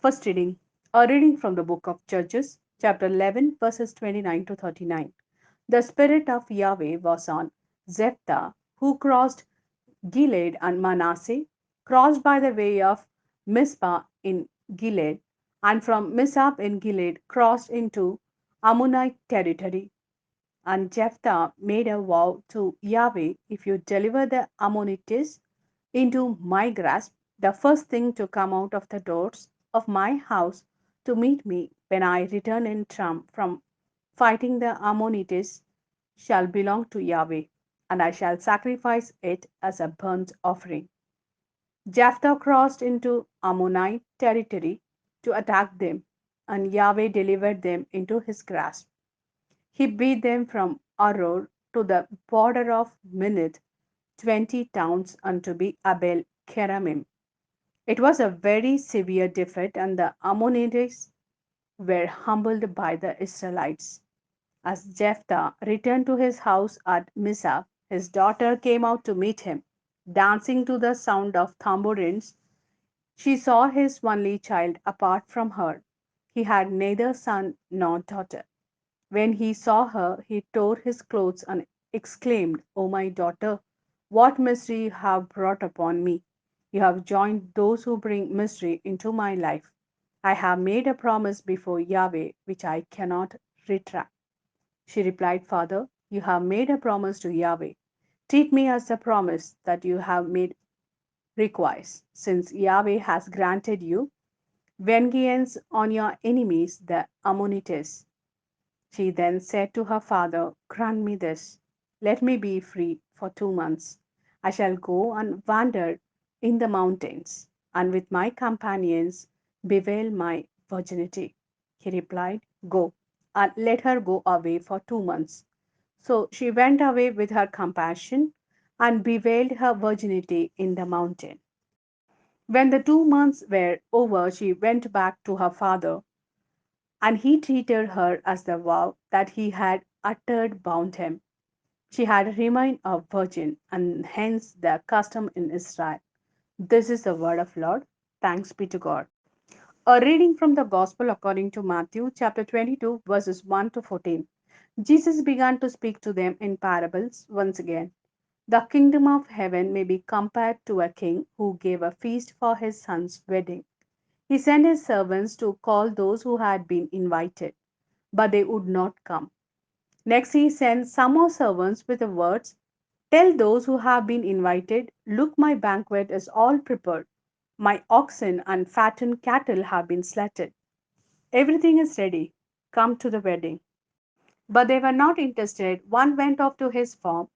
First reading. A reading from the book of Judges, chapter 11, verses 29 to 39. The Spirit of Yahweh was on Jephthah, who crossed Gilead and Manasseh, crossed by the way of Mizpah in Gilead, and from Mizpah in Gilead crossed into Ammonite territory. And Jephthah made a vow to Yahweh, if you deliver the Ammonites into my grasp, the first thing to come out of the doors of my house to meet me when I return in triumph from fighting the Ammonites shall belong to Yahweh, and I shall sacrifice it as a burnt offering. Jephthah crossed into Ammonite territory to attack them, and Yahweh delivered them into his grasp. He beat them from Aror to the border of Minnith, 20 towns unto be Abel Keramim. It was a very severe defeat, and the Ammonites were humbled by the Israelites. As Jephthah returned to his house at Mizpah, his daughter came out to meet him, dancing to the sound of tambourines. She saw his only child apart from her. He had neither son nor daughter. When he saw her, he tore his clothes and exclaimed, O my daughter, what misery you have brought upon me! You have joined those who bring misery into my life. I have made a promise before Yahweh which I cannot retract. She replied, Father, you have made a promise to Yahweh. Treat me as the promise that you have made requires, since Yahweh has granted you vengeance on your enemies, the Ammonites. She then said to her father, Grant me this. Let me be free for 2 months. I shall go and wander in the mountains, and with my companions bewail my virginity. He replied, Go, and let her go away for 2 months. So she went away with her companion and bewailed her virginity in the mountain. When the 2 months were over, she went back to her father, and he treated her as the vow that he had uttered bound him. She had remained a virgin, and hence the custom in Israel. This is the word of Lord. Thanks be to God. A reading from the Gospel according to Matthew, chapter 22, verses 1 to 14. Jesus began to speak to them in parables once again. The kingdom of heaven may be compared to a king who gave a feast for his son's wedding. He sent his servants to call those who had been invited, but they would not come. Next, he sent some more servants with the words, Tell those who have been invited, Look, my banquet is all prepared. My oxen and fattened cattle have been slaughtered. Everything is ready. Come to the wedding. But they were not interested. One went off to his farm,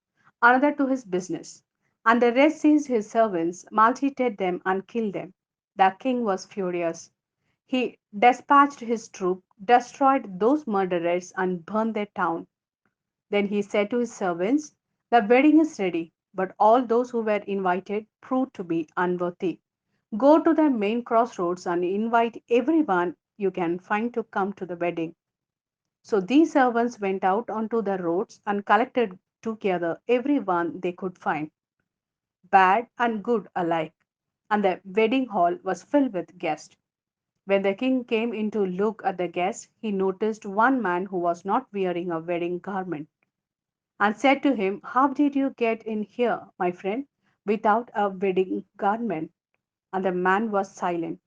another to his business, and the rest seized his servants, maltreated them, and killed them. The king was furious. He dispatched his troop, destroyed those murderers, and burned their town. Then he said to his servants, The wedding is ready, but all those who were invited proved to be unworthy. Go to the main crossroads and invite everyone you can find to come to the wedding. So these servants went out onto the roads and collected together everyone they could find, bad and good alike, and the wedding hall was filled with guests. When the king came in to look at the guests, he noticed one man who was not wearing a wedding garment, and said to him, How did you get in here, my friend, without a wedding garment? And the man was silent.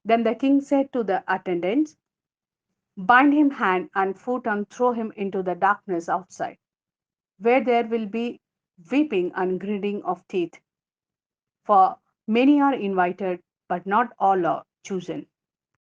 Then the king said to the attendants, Bind him hand and foot and throw him into the darkness outside, where there will be weeping and grinding of teeth. For many are invited, but not all are chosen.